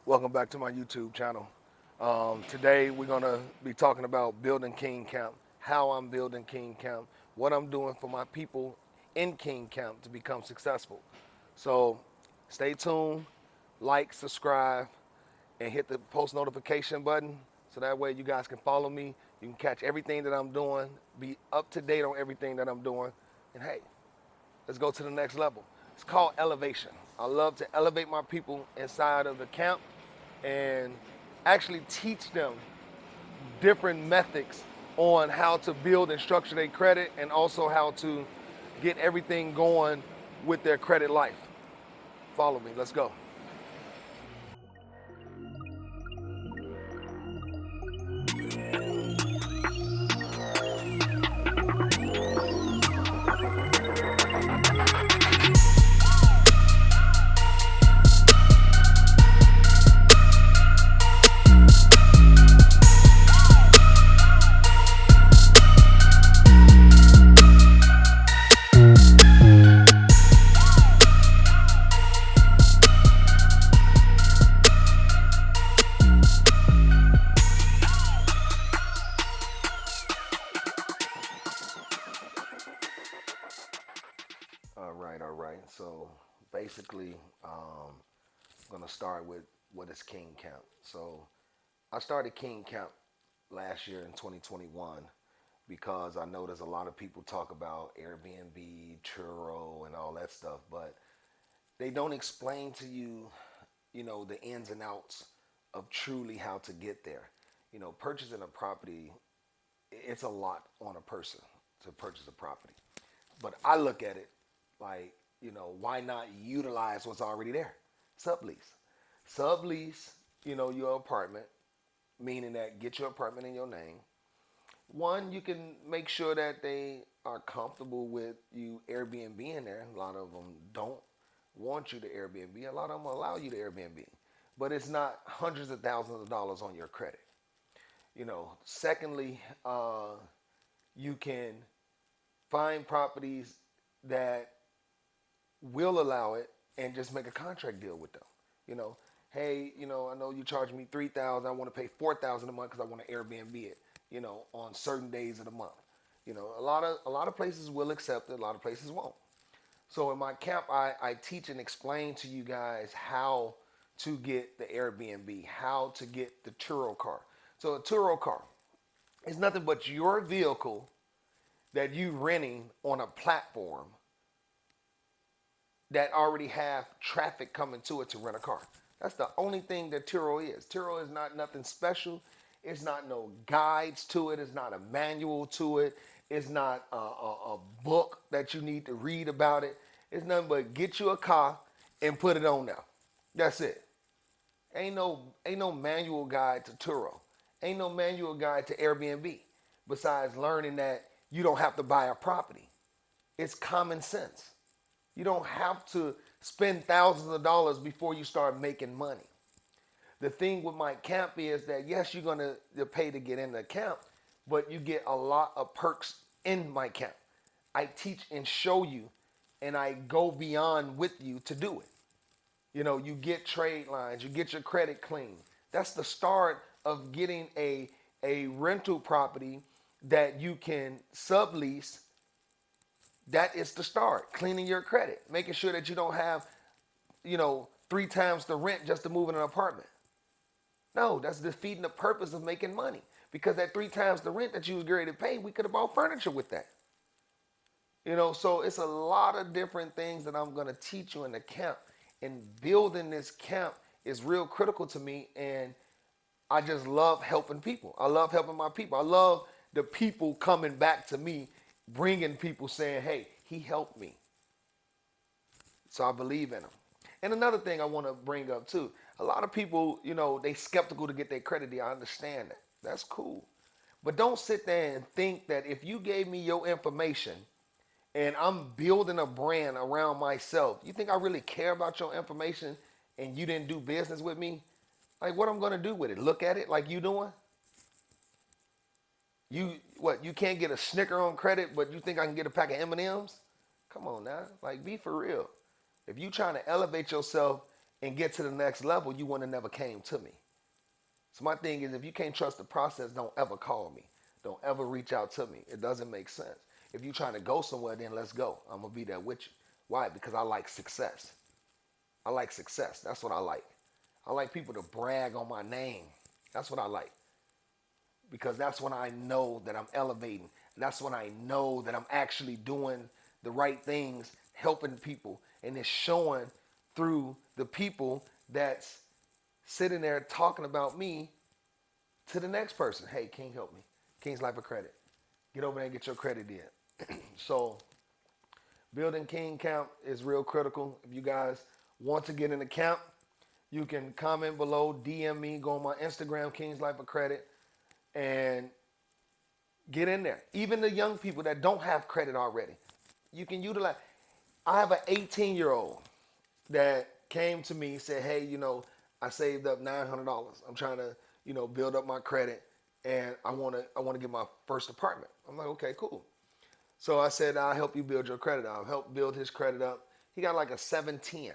Welcome back to my YouTube channel. Today we're going to be talking about building King Kamp, how I'm building King Kamp, what I'm doing for my people in King Kamp to become successful. So stay tuned, like, subscribe, and hit the post notification button so that way you guys can follow me. You can catch everything that I'm doing, be up to date on everything that I'm doing, and hey, let's go to the next level. It's called elevation. I love to elevate my people inside of the camp and actually teach them different methods on how to build and structure their credit and also how to get everything going with their credit life. Follow me. Let's go. All right. So basically, I'm going to start with what is King Kamp. So I started King Kamp last year in 2021 because I know there's a lot of people talk about Airbnb, Turo, and all that stuff, but they don't explain to you, the ins and outs of truly how to get there. Purchasing a property, it's a lot on a person to purchase a property. But I look at it like, why not utilize what's already there? Sublease. Sublease, your apartment, meaning that get your apartment in your name. One, you can make sure that they are comfortable with you Airbnb in there. A lot of them don't want you to Airbnb. A lot of them allow you to Airbnb. But it's not hundreds of thousands of dollars on your credit. Secondly, you can find properties that will allow it and just make a contract deal with them. You know, hey, I know you charge me 3,000. I want to pay 4,000 a month because I want to Airbnb it. On certain days of the month. A lot of places will accept it. A lot of places won't. So in my camp, I teach and explain to you guys how to get the Airbnb, how to get the Turo car. So a Turo car is nothing but your vehicle that you renting on a platform that already have traffic coming to it to rent a car. That's the only thing that Turo is. Turo is not nothing special. It's not no guides to it. It's not a manual to it. It's not a book that you need to read about it. It's nothing but get you a car and put it on there. That's it. Ain't no manual guide to Turo. Ain't no manual guide to Airbnb. Besides learning that you don't have to buy a property. It's common sense. You don't have to spend thousands of dollars before you start making money. The thing with my camp is that yes, you're gonna pay to get in the camp, but you get a lot of perks in my camp. I teach and show you, and I go beyond with you to do it. You get trade lines, you get your credit clean. That's the start of getting a rental property that you can sublease. That is the start. Cleaning your credit, making sure that you don't have, three times the rent just to move in an apartment. No, that's defeating the purpose of making money. Because that three times the rent that you was ready to pay, we could have bought furniture with that. So it's a lot of different things that I'm going to teach you in the camp. And building this camp is real critical to me. And I just love helping people. I love helping my people. I love the people coming back to me, bringing people saying, hey, he helped me. So I believe in him. And another thing I want to bring up too, a lot of people, they skeptical to get their credit deal. I understand that. That's cool. But don't sit there and think that if you gave me your information and I'm building a brand around myself, you think I really care about your information and you didn't do business with me? Like what I'm gonna do with it? Look at it like you doing? You can't get a Snicker on credit, but you think I can get a pack of M&Ms? Come on now, like be for real. If you trying to elevate yourself and get to the next level, you wouldn't have never came to me. So my thing is, if you can't trust the process, don't ever call me. Don't ever reach out to me. It doesn't make sense. If you're trying to go somewhere, then let's go. I'm gonna be there with you. Why? Because I like success. I like success. That's what I like. I like people to brag on my name. That's what I like. Because that's when I know that I'm elevating. That's when I know that I'm actually doing the right things, helping people, and it's showing through the people that's sitting there talking about me to the next person. Hey, King, help me. King's Life of Credit. Get over there and get your credit in. So building King Kamp is real critical. If you guys want to get in the camp, you can comment below, DM me, go on my Instagram, King's Life of Credit, and get in there. Even the young people that don't have credit already, you can utilize. I have an 18-year-old that came to me, said, hey, I saved up $900. I'm trying to, build up my credit, and I want to get my first apartment. I'm like, okay, cool. So I said, I'll help you build your credit. I'll help build his credit up. He got like a 710.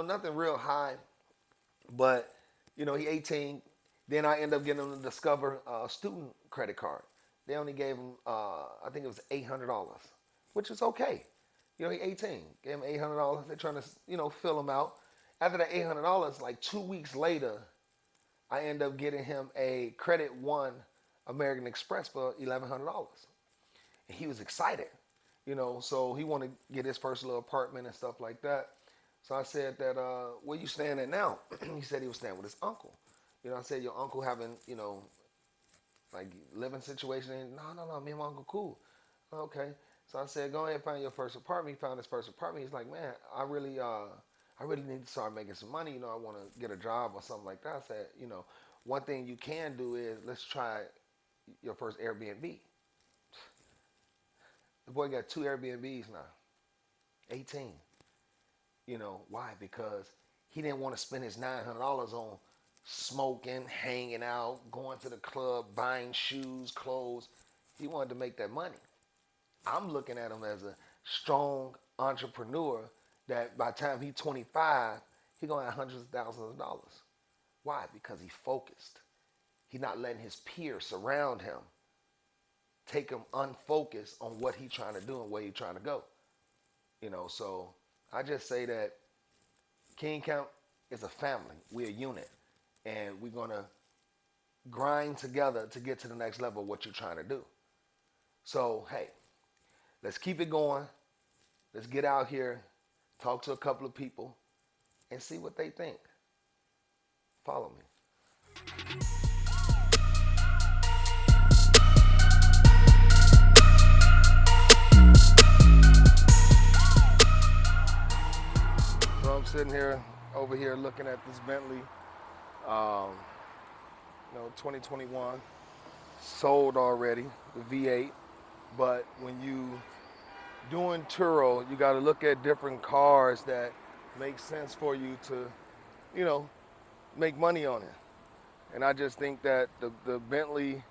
Nothing real high, but he 18. Then I end up getting him to discover a student credit card. They only gave him, I think it was $800, which is okay. He 18. Gave him $800. They're trying to, fill him out. After that $800, like 2 weeks later, I end up getting him a Credit One American Express for $1,100. And he was excited, so he wanted to get his first little apartment and stuff like that. So I said that, where you staying at now? He said he was staying with his uncle. I said, your uncle having, like living situation? No, me and my uncle cool. Okay. So I said, go ahead and find your first apartment. He found his first apartment. He's like, man, I really need to start making some money. I want to get a job or something like that. I said, one thing you can do is let's try your first Airbnb. The boy got 2 Airbnbs now, 18. Why? Because he didn't want to spend his $900 on smoking, hanging out, going to the club, buying shoes, clothes. He wanted to make that money. I'm looking at him as a strong entrepreneur that by the time he's 25, he's going to have hundreds of thousands of dollars. Why? Because he's focused. He's not letting his peers surround him take him unfocused on what he's trying to do and where he's trying to go. So I just say that King Kamp is a family. We're a unit. And we're going to grind together to get to the next level of what you're trying to do. So, hey, let's keep it going. Let's get out here, talk to a couple of people, and see what they think. Follow me. So I'm sitting here, over here, looking at this Bentley, 2021, sold already, the V8. But when you doing Turo, you got to look at different cars that make sense for you to, make money on it. And I just think that the Bentley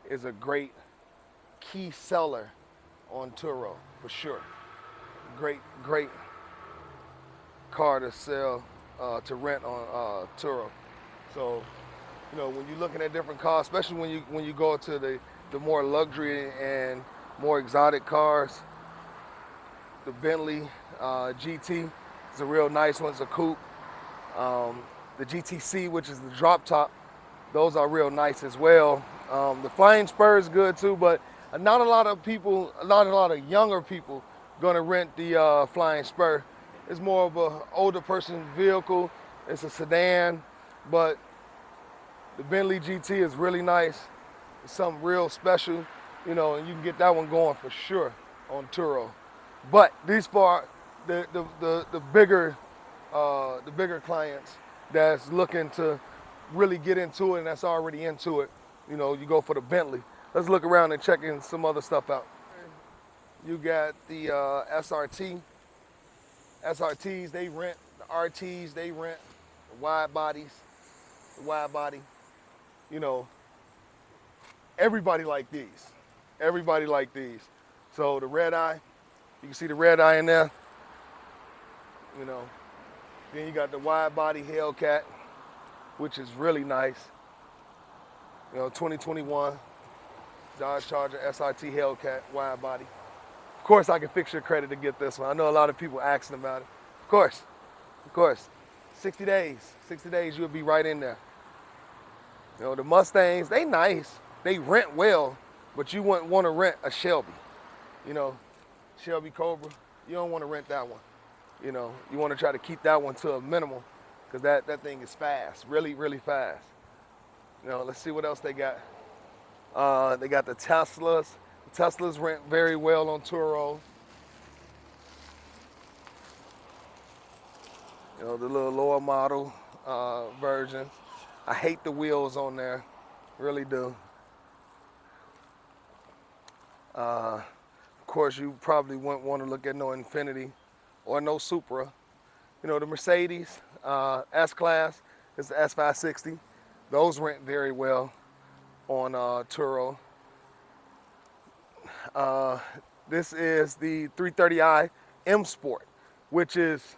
is a great key seller on Turo, for sure. Great car to sell, to rent on Turo. So, when you're looking at different cars, especially when you go to the more luxury and more exotic cars, the Bentley GT is a real nice one. It's a coupe. The GTC, which is the drop top, those are real nice as well. The Flying Spur is good too, but not a lot of people, not a lot of younger people, going to rent the Flying Spur. It's more of an older person vehicle. It's a sedan, but the Bentley GT is really nice. It's something real special, and you can get that one going for sure on Turo. But these for the bigger clients that's looking to really get into it and that's already into it, you go for the Bentley. Let's look around and check in some other stuff out. You got the SRT. SRTs, they rent. The RTs, they rent. The wide body. Everybody like these. Everybody like these. So the red eye, you can see the red eye in there. Then you got the wide body Hellcat, which is really nice. 2021 Dodge Charger SRT Hellcat wide body. Of course, I can fix your credit to get this one. I know a lot of people asking about it. Of course. 60 days. 60 days, you'll be right in there. The Mustangs, they nice. They rent well, but you wouldn't want to rent a Shelby. Shelby Cobra, you don't want to rent that one. You want to try to keep that one to a minimum because that thing is fast, really, really fast. Let's see what else they got. They got the Teslas. The Teslas rent very well on Turo. The little lower model version. I hate the wheels on there, really do. Of course, you probably wouldn't want to look at no Infiniti or no Supra. The Mercedes S-Class is the S560. Those rent very well on Turo. This is the 330i M Sport, which is,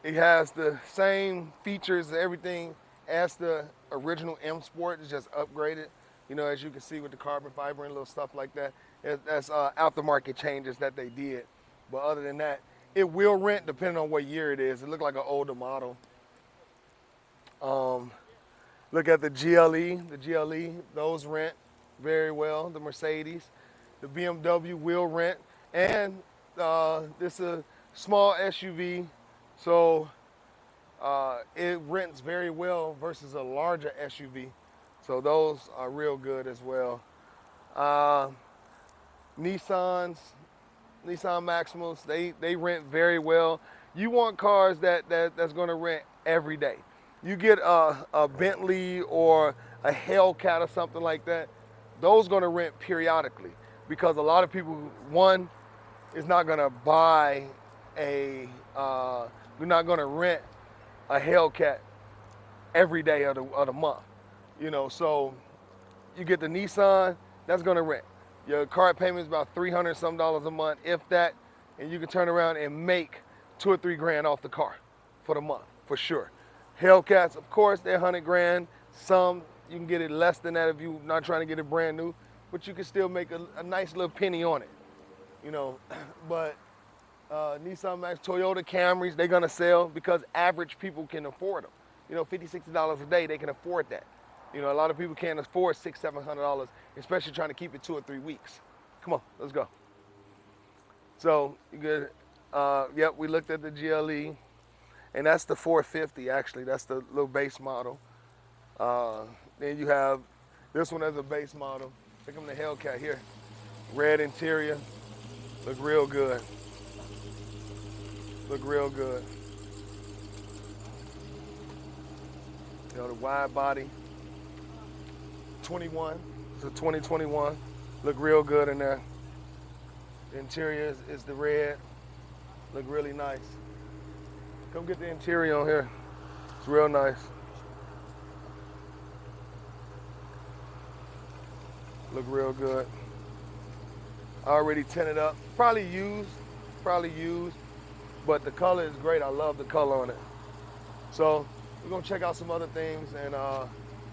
it has the same features and everything as the original M Sport. It's just upgraded, as you can see with the carbon fiber and little stuff like that. That's aftermarket changes that they did. But other than that, it will rent depending on what year it is. It looked like an older model. Look at the GLE. The GLE, those rent very well. The Mercedes, the BMW will rent. And this is a small SUV, so it rents very well versus a larger SUV. So those are real good as well. Nissan Maximus, they rent very well. You want cars that's going to rent every day. You get a Bentley or a Hellcat or something like that, those going to rent periodically because a lot of people, one, is not going to buy we're not going to rent a Hellcat every day of the month. So you get the Nissan, that's going to rent. Your car payment is about $300 some a month, if that, and you can turn around and make $2 or $3 grand off the car for the month, for sure. Hellcats, of course, they're $100 grand. Some you can get it less than that if you're not trying to get it brand new, but you can still make a nice little penny on it. But Nissan Max, Toyota Camrys, they're gonna sell because average people can afford them. $50, $60 a day, they can afford that. A lot of people can't afford $600, $700, especially trying to keep it 2 or 3 weeks. Come on, let's go. So you good? Yep, we looked at the GLE, and that's the 450 actually. That's the little base model. Then you have this one as a base model. Look at the Hellcat here. Red interior, look real good. Look real good. The wide body. 21, it's a 2021. Look real good in there. The interior is the red. Look really nice. Come get the interior on here. It's real nice. Look real good. Already tinted up. Probably used, but the color is great. I love the color on it. So we're gonna check out some other things and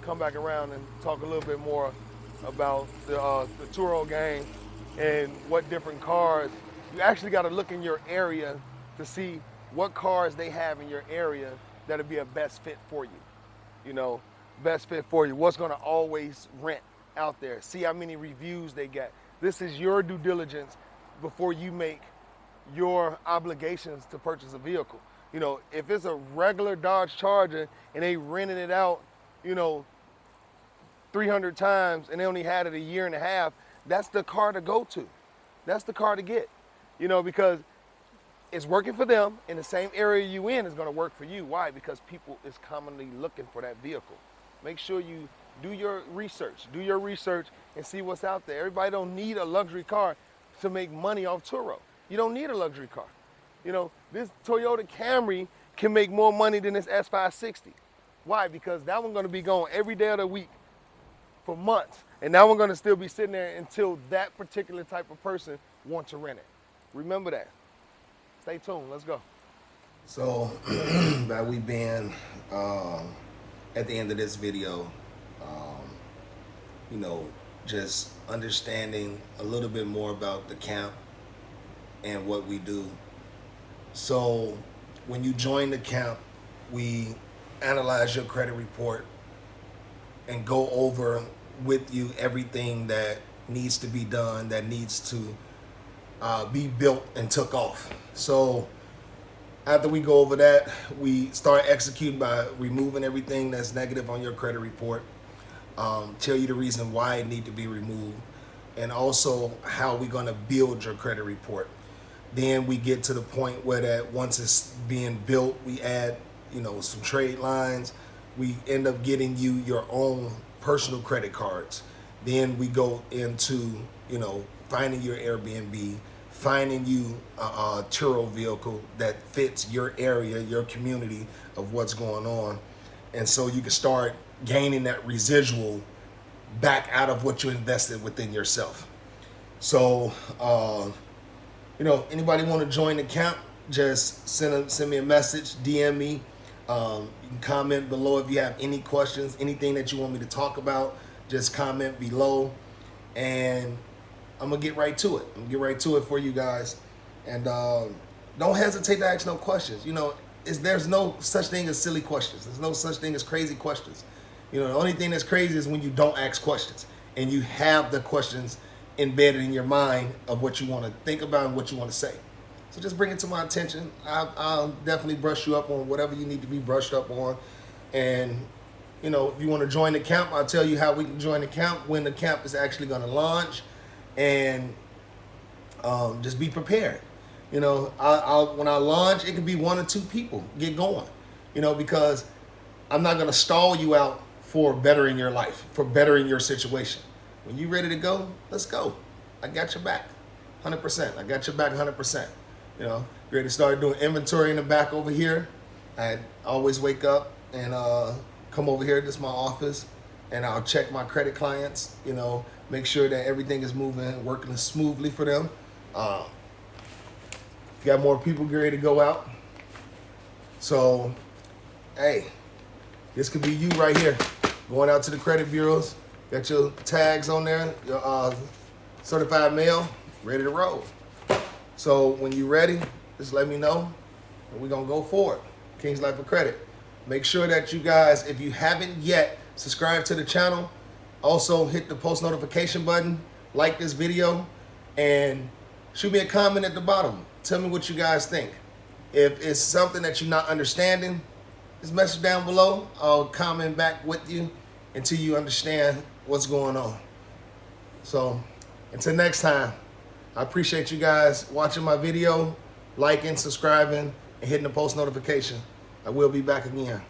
come back around and talk a little bit more about the Turo gang and what different cars. You actually got to look in your area to see what cars they have in your area that'll be a best fit for you. Best fit for you. What's going to always rent out there. See how many reviews they get. This is your due diligence before you make your obligations to purchase a vehicle. If it's a regular Dodge Charger and they rented it out, 300 times and they only had it a year and a half, that's the car to go to. That's the car to get, because it's working for them in the same area you in is going to work for you. Why? Because people is commonly looking for that vehicle. Make sure you do your research and see what's out there. Everybody don't need a luxury car to make money off Turo. You don't need a luxury car. This Toyota Camry can make more money than this S560. Why? Because that one's going to be going every day of the week for months. And that one's going to still be sitting there until that particular type of person wants to rent it. Remember that. Stay tuned. Let's go. So by we being at the end of this video, um, you know, just understanding a little bit more about the camp and what we do. So when you join the camp, we analyze your credit report and go over with you everything that needs to be done, that needs to be built and took off. So after we go over that, we start executing by removing everything that's negative on your credit report, tell you the reason why it need to be removed, and also how we're going to build your credit report. Then we get to the point where that once it's being built, we add, some trade lines. We end up getting you your own personal credit cards. Then we go into, finding your Airbnb, finding you a Turo vehicle that fits your area, your community of what's going on. And so you can start gaining that residual back out of what you invested within yourself. So, anybody want to join the camp, just send me a message, DM me. You can comment below if you have any questions, anything that you want me to talk about, just comment below. And I'm going to get right to it. I'm going to get right to it for you guys. And don't hesitate to ask no questions. There's no such thing as silly questions. There's no such thing as crazy questions. The only thing that's crazy is when you don't ask questions and you have the questions embedded in your mind of what you want to think about and what you want to say. So just bring it to my attention. I'll definitely brush you up on whatever you need to be brushed up on. And, if you want to join the camp, I'll tell you how we can join the camp, when the camp is actually going to launch. And just be prepared. When I launch, it could be 1 or 2 people get going, because I'm not going to stall you out for bettering your life, for bettering your situation. When you're ready to go, let's go. I got your back 100%. I got your back 100%. Ready to start doing inventory in the back over here. I always wake up and come over here. This is my office. And I'll check my credit clients, make sure that everything is moving, working smoothly for them. Got more people ready to go out. So, hey, this could be you right here. Going out to the credit bureaus, got your tags on there, your certified mail, ready to roll. So when you're ready, just let me know, and we're going to go forward. King's Life of Credit. Make sure that you guys, if you haven't yet, subscribe to the channel. Also hit the post notification button, like this video, and shoot me a comment at the bottom. Tell me what you guys think. If it's something that you're not understanding, just message down below. I'll comment back with you until you understand what's going on. So until next time, I appreciate you guys watching my video, liking, subscribing, and hitting the post notification. I will be back again.